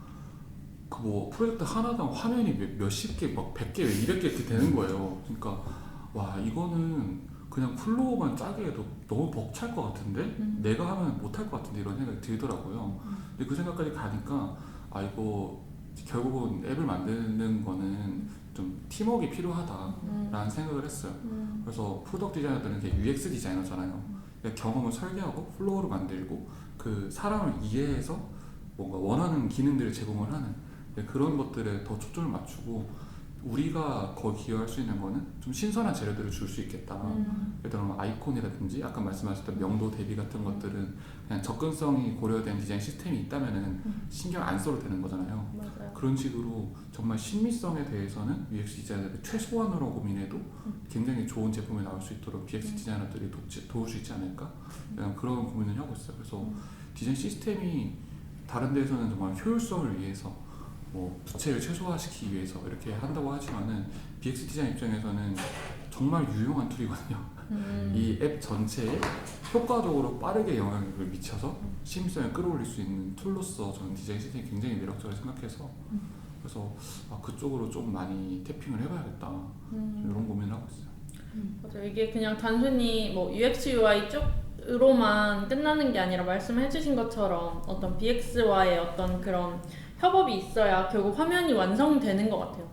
그 뭐 프로젝트 하나당 화면이 몇십 개, 막 100개, 200개 이렇게 되는 거예요. 그러니까 와, 이거는 그냥 플로우만 짜게 해도 너무 벅찰 것 같은데 내가 하면 못할 것 같은데 이런 생각이 들더라고요. 근데 그 생각까지 가니까 이거 결국은 앱을 만드는 거는 좀 팀워크가 필요하다라는 생각을 했어요. 그래서 프로덕트 디자이너들은 이게 UX 디자이너잖아요. 그러니까 경험을 설계하고 플로우를 만들고 그 사람을 이해해서 뭔가 원하는 기능들을 제공을 하는 그런 것들에 더 초점을 맞추고, 우리가 거기 기여할 수 있는 거는 좀 신선한 재료들을 줄 수 있겠다. 예를 들면 아이콘이라든지 아까 말씀하셨던 명도 대비 같은 것들은 그냥 접근성이 고려된 디자인 시스템이 있다면은 신경 안 써도 되는 거잖아요. 맞아요. 그런 식으로 정말 신미성에 대해서는 UX 디자이너들이 최소한으로 고민해도 굉장히 좋은 제품이 나올 수 있도록 UX 디자이너들이 도울 수 있지 않을까? 그런 고민을 하고 있어요. 그래서 디자인 시스템이 다른 데에서는 정말 효율성을 위해서 뭐 부채를 최소화시키기 위해서 이렇게 한다고 하지만은 BX 디자인 입장에서는 정말 유용한 툴이거든요. 이 앱 전체에 효과적으로 빠르게 영향을 미쳐서 신미성을 끌어올릴 수 있는 툴로서 저는 디자인 시스템이 굉장히 매력적으로 생각해서 그래서 그쪽으로 좀 많이 태핑을 해봐야겠다, 이런 고민을 하고 있어요. 맞아요. 이게 그냥 단순히 뭐 UX UI 쪽으로만 끝나는 게 아니라 말씀해주신 것처럼 어떤 BX와의 어떤 그런 협업이 있어야 결국 화면이 완성되는 것 같아요.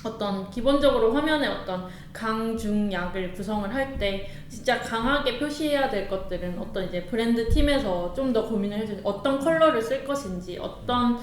어떤 기본적으로 화면에 어떤 강, 중, 약을 구성을 할 때 진짜 강하게 표시해야 될 것들은 어떤 이제 브랜드 팀에서 좀 더 고민을 해주는 어떤 컬러를 쓸 것인지 어떤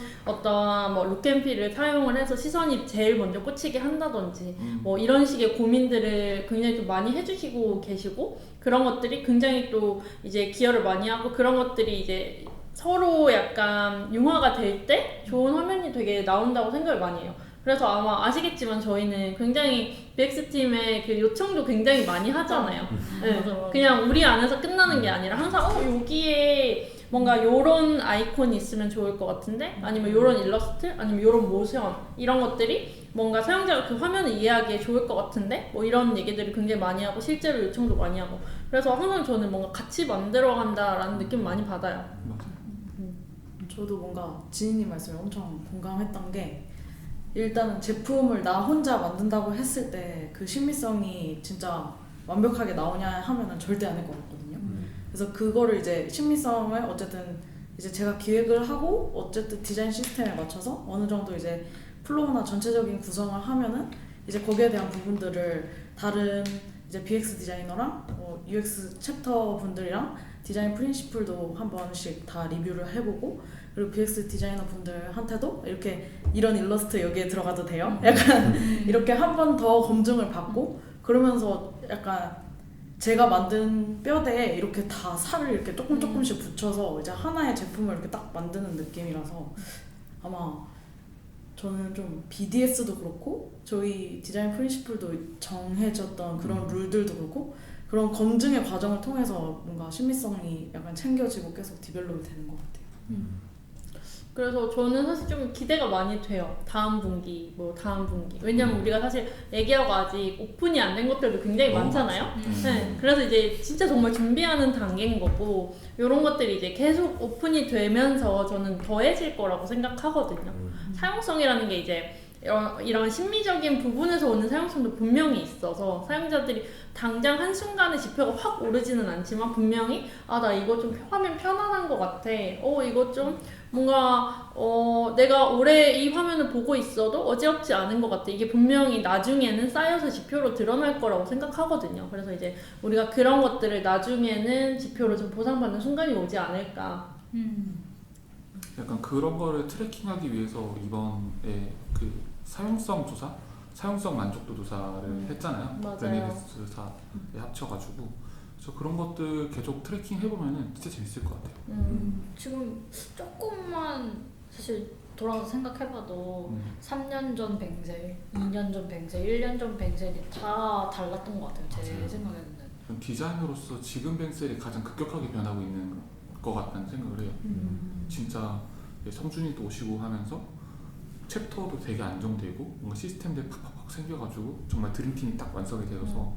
뭐 룩앤필을 사용을 해서 시선이 제일 먼저 꽂히게 한다든지 뭐 이런 식의 고민들을 굉장히 좀 많이 해주시고 계시고 그런 것들이 굉장히 또 이제 기여를 많이 하고 그런 것들이 이제 서로 약간 융화가 될 때 좋은 화면이 되게 나온다고 생각을 많이 해요. 그래서 아마 아시겠지만 저희는 굉장히 BX팀의 그 요청도 굉장히 많이 하잖아요. 네, 그냥 우리 안에서 끝나는 게 아니라 항상 여기에 뭔가 요런 아이콘이 있으면 좋을 것 같은데 아니면 요런 일러스트 아니면 요런 모션 이런 것들이 뭔가 사용자가 그 화면을 이해하기에 좋을 것 같은데 뭐 이런 얘기들을 굉장히 많이 하고 실제로 요청도 많이 하고 그래서 항상 저는 뭔가 같이 만들어 간다라는 느낌 많이 받아요. 저도 뭔가 지니님 말씀에 엄청 공감했던 게 일단은 제품을 나 혼자 만든다고 했을 때 그 신미성이 진짜 완벽하게 나오냐 하면은 절대 아닐 것 같거든요. 그래서 그거를 이제 신미성을 어쨌든 이제 제가 기획을 하고 어쨌든 디자인 시스템에 맞춰서 어느 정도 이제 플로우나 전체적인 구성을 하면은 이제 거기에 대한 부분들을 다른 이제 BX 디자이너랑 UX 챕터 분들이랑 디자인 프린시플도 한 번씩 다 리뷰를 해보고 그리고 BX 디자이너 분들한테도 이렇게 이런 일러스트 여기에 들어가도 돼요? 약간 이렇게 한 번 더 검증을 받고 그러면서 약간 제가 만든 뼈대에 이렇게 다 살을 이렇게 조금씩 붙여서 이제 하나의 제품을 이렇게 딱 만드는 느낌이라서 아마 저는 좀 BDS도 그렇고 저희 디자인 프린시플도 정해졌던 그런 룰들도 그렇고 그런 검증의 과정을 통해서 뭔가 신미성이 약간 챙겨지고 계속 디벨롭이 되는 것 같아요. 그래서 저는 사실 좀 기대가 많이 돼요. 다음 분기. 왜냐면 우리가 사실 얘기하고 아직 오픈이 안 된 것들도 굉장히 많잖아요. 네, 그래서 이제 진짜 정말 준비하는 단계인 거고 이런 것들이 이제 계속 오픈이 되면서 저는 더해질 거라고 생각하거든요. 사용성이라는 게 이제 이런 심미적인 부분에서 오는 사용성도 분명히 있어서 사용자들이 당장 한순간에 지표가 확 오르지는 않지만 분명히 나 이거 좀 화면 편안한 것 같아. 이거 좀 뭔가 내가 오래 이 화면을 보고 있어도 어지럽지 않은 것 같아. 이게 분명히 나중에는 쌓여서 지표로 드러날 거라고 생각하거든요. 그래서 이제 우리가 그런 것들을 나중에는 지표로 좀 보상받는 순간이 오지 않을까. 약간 그런 거를 트래킹하기 위해서 이번에 그 사용성 조사, 사용성 만족도 조사를 했잖아요. 베네디스사에 합쳐가지고 그래서 그런 것들 계속 트래킹 해보면은 진짜 재밌을 것 같아요. 지금 조금만 사실 돌아서 생각해봐도 3년 전 뱅셀, 2년 전 뱅셀, 1년 전 뱅셀이 다 달랐던 것 같아요. 제 생각에는. 전 디자이너로서 지금 뱅셀이 가장 급격하게 변하고 있는 것 같다는 생각을 해요. 진짜 성준이도 오시고 하면서 챕터도 되게 안정되고 뭔가 시스템들이 팍팍팍 생겨가지고 정말 드림팀이 딱 완성이 되어서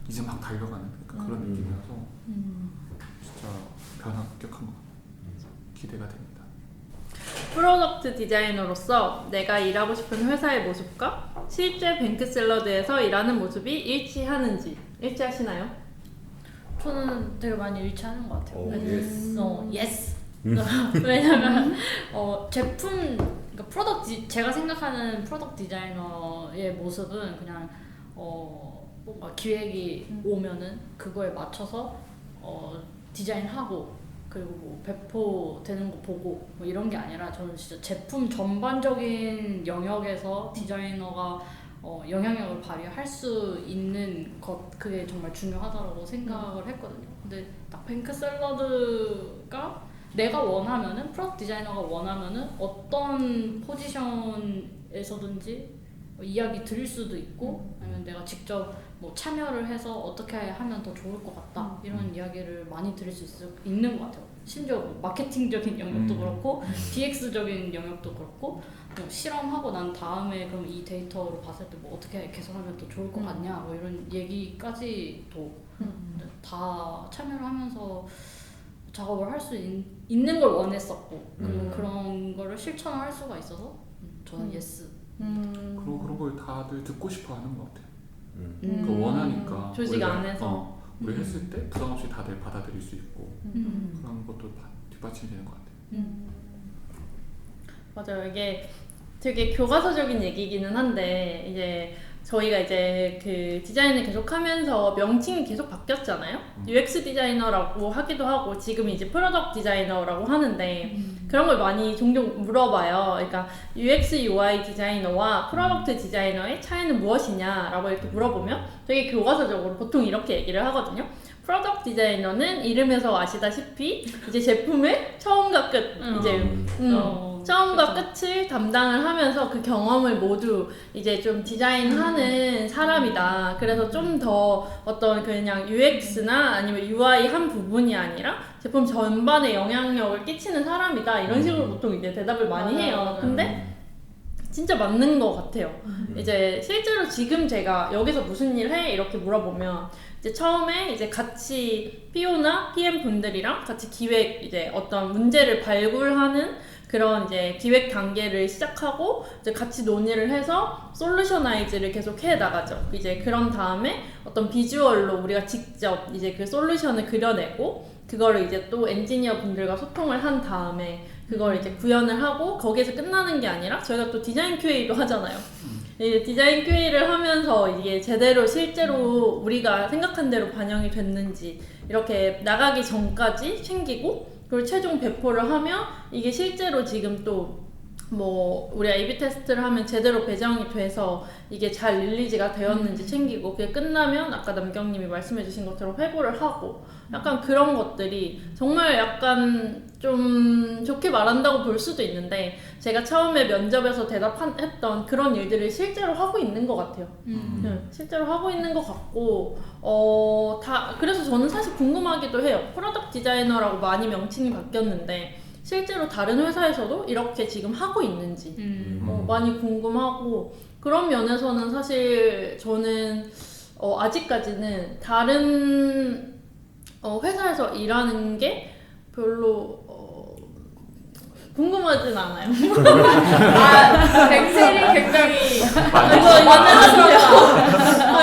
이제 막 달려가는 그런 느낌이라서 진짜 변화 급격한 것 같아요. 기대가 됩니다. 프로덕트 디자이너로서 내가 일하고 싶은 회사의 모습과 실제 뱅크샐러드에서 일하는 모습이 일치하는지 일치하시나요? 저는 되게 많이 일치하는 것 같아요. 예스. 음. 왜냐면 제품 그러니까 제가 생각하는 프로덕트 디자이너의 모습은 그냥 뭔가 기획이 오면은 그거에 맞춰서 디자인하고 그리고 뭐 배포되는 거 보고 뭐 이런 게 아니라 저는 진짜 제품 전반적인 영역에서 디자이너가 영향력을 발휘할 수 있는 것 그게 정말 중요하다고 생각을 했거든요. 근데 딱 뱅크샐러드가 내가 원하면은 프로덕트 디자이너가 원하면은 어떤 포지션에서든지 이야기 드릴 수도 있고 아니면 내가 직접 뭐 참여를 해서 어떻게 하면 더 좋을 것 같다 이런 이야기를 많이 드릴 수 있는 것 같아요. 심지어 뭐 마케팅적인 영역도 그렇고 DX적인 영역도 그렇고 뭐 실험하고 난 다음에 그럼 이 데이터로 봤을 때 뭐 어떻게 개선하면 더 좋을 것 같냐 뭐 이런 얘기까지도 다 참여를 하면서 작업을 할 수 있는 걸 원했었고 그리고 그런 거를 실천을 할 수가 있어서 저는 예스. 그리고 그런 걸 다들 듣고 싶어 하는 것 같아요. 그러니까 원하니까 조직 안에서 우리 했을 때 부담 없이 다들 받아들일 수 있고 그런 것도 뒷받침이 되는 것 같아요. 맞아요. 이게 되게 교과서적인 얘기기는 한데 이제 저희가 이제 그 디자인을 계속 하면서 명칭이 계속 바뀌었잖아요. UX 디자이너라고 하기도 하고 지금 이제 프로덕트 디자이너라고 하는데 그런 걸 많이 종종 물어봐요. 그러니까 UX UI 디자이너와 프로덕트 디자이너의 차이는 무엇이냐라고 이렇게 물어보면 되게 교과서적으로 보통 이렇게 얘기를 하거든요. 프로덕트 디자이너는 이름에서 아시다시피 이제 제품의 처음과 끝 이제 처음과 끝을 담당을 하면서 그 경험을 모두 이제 좀 디자인하는 사람이다. 그래서 좀 더 어떤 그냥 UX나 아니면 UI 한 부분이 아니라 제품 전반에 영향력을 끼치는 사람이다. 이런 식으로 보통 이제 대답을 많이 해요. 근데 진짜 맞는 것 같아요. 이제 실제로 지금 제가 여기서 무슨 일 해? 이렇게 물어보면 이제 처음에 이제 같이 PO나 PM 분들이랑 같이 기획 이제 어떤 문제를 발굴하는 그런 이제 기획 단계를 시작하고 이제 같이 논의를 해서 솔루셔나이즈를 계속 해 나가죠. 이제 그런 다음에 어떤 비주얼로 우리가 직접 이제 그 솔루션을 그려내고 그거를 이제 또 엔지니어 분들과 소통을 한 다음에 그걸 이제 구현을 하고 거기에서 끝나는 게 아니라 저희가 또 디자인 QA도 하잖아요. 이제 디자인 QA를 하면서 이게 제대로 실제로 우리가 생각한 대로 반영이 됐는지 이렇게 나가기 전까지 챙기고 그리고 최종 배포를 하면 이게 실제로 지금 또 뭐 우리가 A/B 테스트를 하면 제대로 배정이 돼서 이게 잘 릴리즈가 되었는지 챙기고 그게 끝나면 아까 남경님이 말씀해주신 것처럼 회고를 하고 약간 그런 것들이 정말 약간 좀 좋게 말한다고 볼 수도 있는데 제가 처음에 면접에서 대답했던 그런 일들을 실제로 하고 있는 것 같아요. 네, 실제로 하고 있는 것 같고 그래서 저는 사실 궁금하기도 해요. 프로덕트 디자이너라고 많이 명칭이 바뀌었는데 실제로 다른 회사에서도 이렇게 지금 하고 있는지 많이 궁금하고 그런 면에서는 사실 저는 아직까지는 다른 회사에서 일하는 게 별로 궁금하진 않아요. 뱅셀이 굉장히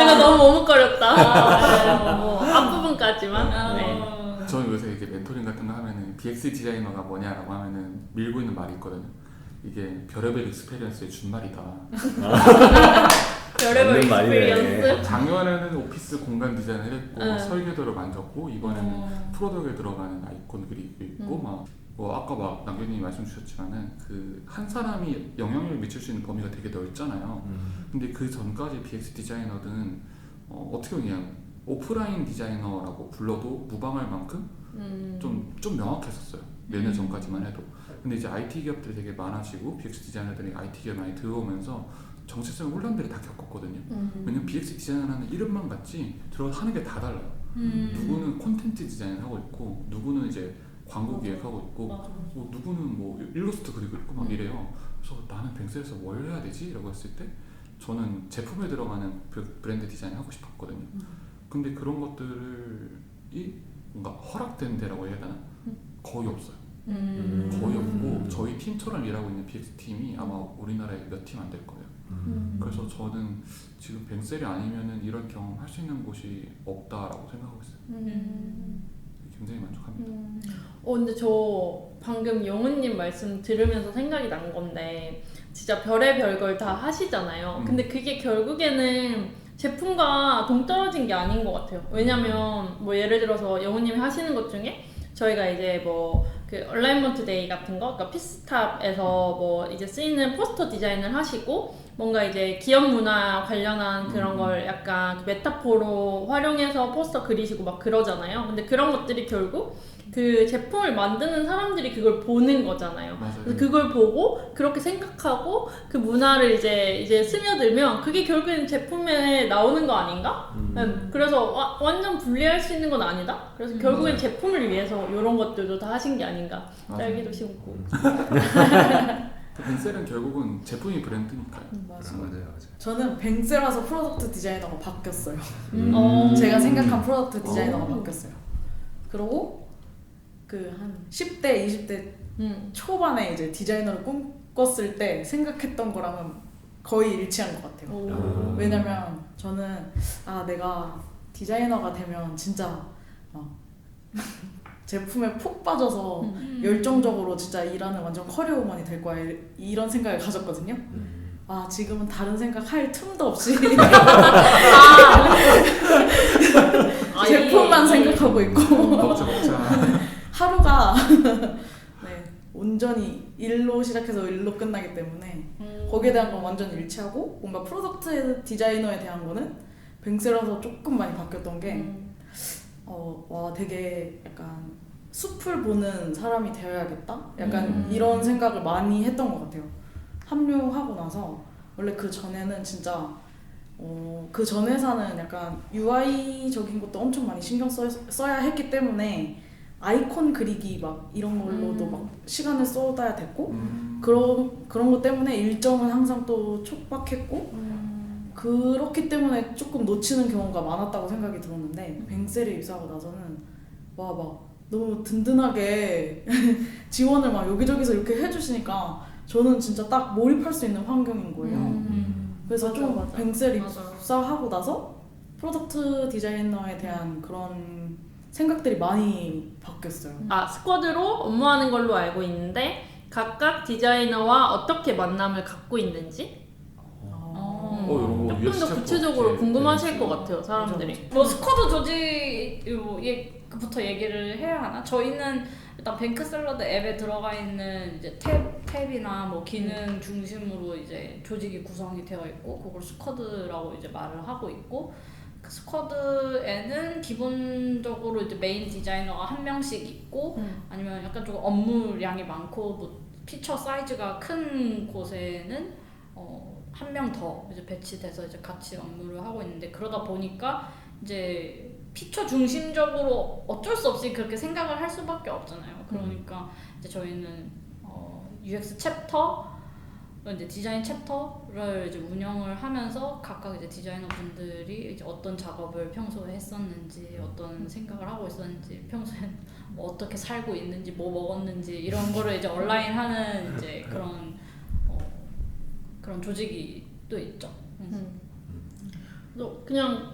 이거 너무 머뭇거렸다. 뭐 앞부분까지만. 네. 저는 요새 이제 멘토링 같은 거 하면은 BX 디자이너가 뭐냐라고 하면은 밀고 있는 말이 있거든요. 이게 별의별 익스페리언스의 준말이다. 별의별 익스페리언스. 작년에는 오피스 공간 디자인을 했고 설계도를 만졌고 이번에는 프로덕트에 들어가는 아이콘 그리고 있고 아까 막 남규님이 말씀 주셨지만은 그 한 사람이 영향력을 미칠 수 있는 범위가 되게 넓잖아요. 근데 그 전까지 BX 디자이너들은 어떻게 그냥 오프라인 디자이너라고 불러도 무방할 만큼 좀 명확했었어요. 몇 년 전까지만 해도. 근데 이제 IT 기업들이 되게 많아지고 BX 디자이너들이 IT 기업 많이 들어오면서 정체성의 혼란들을 다 겪었거든요. 왜냐면 BX 디자이너라는 이름만 같지 들어가서 하는 게 다 달라요. 누구는 콘텐츠 디자인을 하고 있고 누구는 이제 광고 기획하고 있고 누구는 뭐 일러스트 그리고 있고 막 이래요. 그래서 나는 뱅셀에서 뭘 해야 되지? 라고 했을 때 저는 제품에 들어가는 브랜드 디자인을 하고 싶었거든요. 근데 그런 것들이 뭔가 허락된 데라고 해야 되나? 거의 없어요. 거의 없고 저희 팀처럼 일하고 있는 BX 팀이 아마 우리나라에 몇 팀 안 될 거예요. 그래서 저는 지금 뱅셀이 아니면은 이런 경험 할 수 있는 곳이 없다라고 생각하고 있어요. 굉장히 만족합니다. 근데 저 방금 영훈님 말씀 들으면서 생각이 난 건데 진짜 별의별 걸 다 하시잖아요. 근데 그게 결국에는 제품과 동떨어진 게 아닌 것 같아요. 왜냐면 뭐 예를 들어서 영훈님이 하시는 것 중에 저희가 이제 뭐 그 얼라이먼트 데이 같은 거, 그러니까 피스탑에서 뭐 이제 쓰이는 포스터 디자인을 하시고 뭔가 이제 기업 문화 관련한 그런 걸 약간 메타포로 활용해서 포스터 그리시고 막 그러잖아요. 근데 그런 것들이 결국 그 제품을 만드는 사람들이 그걸 보는 거잖아요. 맞아요. 그래서 그걸 보고 그렇게 생각하고 그 문화를 이제 스며들면 그게 결국엔 제품에 나오는 거 아닌가? 그래서 완전 분리할 수 있는 건 아니다. 그래서 결국엔 제품을 위해서 이런 것들도 다 하신 게 아닌가. 딸기도 심고. 뱅셀은 결국은 제품이 브랜드니까요. 맞아요. 저는 뱅셀 와서 프로덕트 디자이너가 바뀌었어요. 제가 생각한 프로덕트 디자이너가 바뀌었어요. 그리고 그 한 10대, 20대 초반에 이제 디자이너를 꿈꿨을 때 생각했던 거랑은 거의 일치한 것 같아요. 왜냐면 저는 내가 디자이너가 되면 진짜 막 제품에 푹 빠져서 열정적으로 진짜 일하는 완전 커리어우먼이 될 거야 이런 생각을 가졌거든요. 아 지금은 다른 생각할 틈도 없이 제품만 생각하고 있고 먹자. 하루가 네, 온전히 일로 시작해서 일로 끝나기 때문에 거기에 대한 건 완전 일치하고 뭔가 프로덕트 디자이너에 대한 거는 뱅스라서 조금 많이 바뀌었던 게 와 되게 약간 숲을 보는 사람이 되어야겠다? 약간 이런 생각을 많이 했던 것 같아요. 합류하고 나서 원래 그 전에는 진짜 그 전 회사는 약간 UI적인 것도 엄청 많이 신경 써야 했기 때문에 아이콘 그리기 막 이런 걸로도 막 시간을 쏟아야 됐고 그런 것 때문에 일정은 항상 또 촉박했고 그렇기 때문에 조금 놓치는 경우가 많았다고 생각이 들었는데 뱅셀에 입사하고 나서는 와 막 너무 든든하게 지원을 막 여기저기서 이렇게 해주시니까 저는 진짜 딱 몰입할 수 있는 환경인 거예요. 그래서 맞아, 좀 맞아. 뱅셀 맞아. 입사하고 나서 프로덕트 디자이너에 대한 그런 생각들이 많이 바뀌었어요. 스쿼드로 업무하는 걸로 알고 있는데 각각 디자이너와 어떻게 만남을 갖고 있는지 이런 거 조금 UX 더 챕터 구체적으로 이렇게 궁금하실 것 같아요, 사람들이. 맞아, 뭐 스쿼드 조직부터 얘기를 해야 하나? 저희는 일단 뱅크샐러드 앱에 들어가 있는 이제 탭이나 뭐 기능 중심으로 이제 조직이 구성이 되어 있고 그걸 스쿼드라고 이제 말을 하고 있고 그 스쿼드에는 기본적으로 이제 메인 디자이너가 한 명씩 있고 아니면 약간 좀 업무량이 많고 뭐 피처 사이즈가 큰 곳에는 한 명 더 이제 배치돼서 이제 같이 업무를 하고 있는데 그러다 보니까 이제 피처 중심적으로 어쩔 수 없이 그렇게 생각을 할 수밖에 없잖아요. 그러니까 이제 저희는 UX 챕터, 이제 디자인 챕터를 이제 운영을 하면서 각각 이제 디자이너 분들이 이제 어떤 작업을 평소에 했었는지, 어떤 생각을 하고 있었는지, 평소에 뭐 어떻게 살고 있는지, 뭐 먹었는지 이런 거를 이제 온라인하는 이제 그런 조직이 또 있죠. 그냥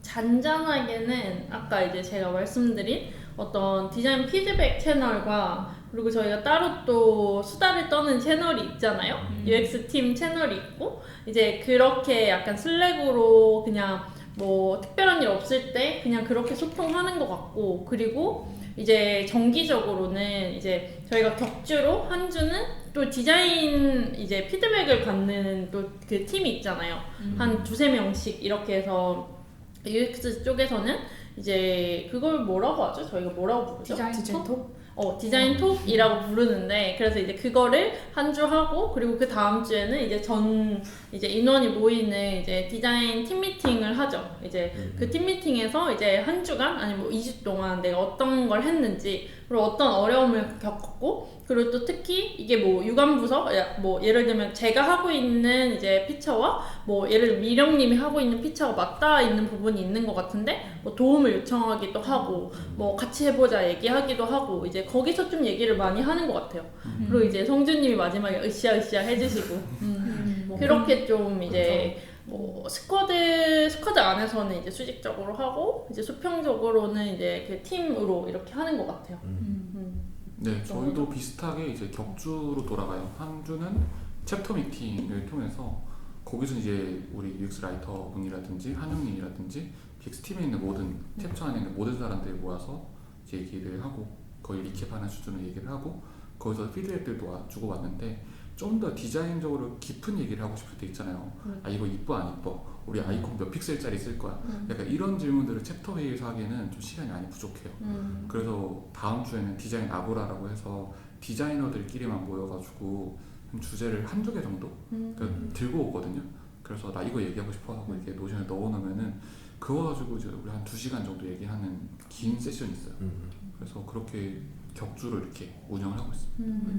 잔잔하게는 아까 이제 제가 말씀드린 어떤 디자인 피드백 채널과 그리고 저희가 따로 또 수다를 떠는 채널이 있잖아요. UX 팀 채널이 있고 이제 그렇게 약간 슬랙으로 그냥 뭐 특별한 일 없을 때 그냥 그렇게 소통하는 것 같고 그리고 이제 정기적으로는 이제 저희가 격주로 한 주는 또 디자인 이제 피드백을 받는 또 그 팀이 있잖아요. 한 두세 명씩 이렇게 해서 UX 쪽에서는 이제 그걸 뭐라고 하죠? 저희가 뭐라고 부르죠? 디자인 톡? 디자인 톡이라고 부르는데 그래서 이제 그거를 한 주 하고 그리고 그 다음 주에는 이제 인원이 모이는 이제 디자인 팀 미팅을 하죠. 이제 그 팀 미팅에서 이제 한 주간 아니면 뭐 2주 동안 내가 어떤 걸 했는지 그리고 어떤 어려움을 겪었고 그리고 또 특히 이게 뭐 유관부서 뭐 예를 들면 제가 하고 있는 이제 피처와 뭐 예를 들면 미령님이 하고 있는 피처가 맞닿아 있는 부분이 있는 것 같은데 뭐 도움을 요청하기도 하고 뭐 같이 해보자 얘기하기도 하고 이제 거기서 좀 얘기를 많이 하는 것 같아요. 그리고 이제 성준님이 마지막에 으쌰으쌰 해주시고 그렇게 좀 이제 뭐 스쿼드 안에서는 이제 수직적으로 하고 이제 수평적으로는 이제 그 팀으로 이렇게 하는 것 같아요. 네, 저희도 비슷하게 이제 격주로 돌아가요. 한 주는 챕터 미팅을 통해서 거기서 이제 우리 UX 라이터 분이라든지 한영님이라든지 BX 팀에 있는 모든 챕터 안에 있는 모든 사람들이 모여서 이제 얘기를 하고 거의 리캡하는 수준으로 얘기를 하고 거기서 피드백들도 주고 왔는데 좀 더 디자인적으로 깊은 얘기를 하고 싶을 때 있잖아요. 아 이거 이뻐 안 이뻐? 우리 아이콘 몇 픽셀짜리 쓸 거야? 약간 이런 질문들을 챕터 회의에서 하기에는 좀 시간이 많이 부족해요. 그래서 다음 주에는 디자인 아고라라고 해서 디자이너들끼리만 모여가지고 주제를 한두 개 정도 들고 오거든요. 그래서 나 이거 얘기하고 싶어 하고 이렇게 노션을 넣어놓으면은 그거 가지고 이제 우리 한 2시간 정도 얘기하는 긴 세션이 있어요. 그래서 그렇게 격주로 이렇게 운영을 하고 있습니다.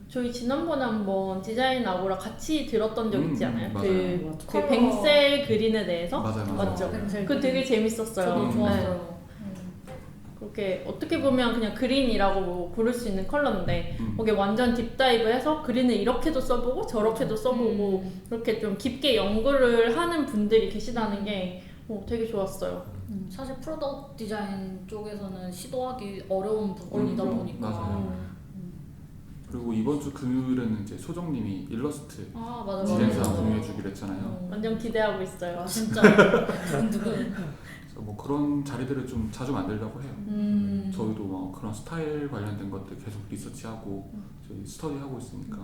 저희 지난번에 한번 디자인 아고라 같이 들었던 적 있지 않아요? 맞아요. 그 뱅셀 그린에 대해서? 맞아요. 맞죠? 뱅셀 그거 되게 재밌었어요. 저도 네. 좋았어요. 그렇게 어떻게 보면 그냥 그린이라고 뭐 부를 수 있는 컬러인데 거기에 완전 딥다이브해서 그린을 이렇게도 써보고 저렇게도 써보고 그렇게 좀 깊게 연구를 하는 분들이 계시다는 게 되게 좋았어요. 사실 프로덕트 디자인 쪽에서는 시도하기 어려운 부분이다 보니까. 맞아요. 그리고 이번 주 금요일에는 이제 소정님이 일러스트 아 맞아. 디자인사 공유해주기로 했잖아요. 완전 기대하고 있어요. 아 진짜 두근두근. 그래서 뭐 그런 자리들을 좀 자주 만들려고 해요. 저희도 뭐 그런 스타일 관련된 것들 계속 리서치하고 저희 스터디하고 있으니까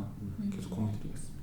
계속 공유드리겠습니다.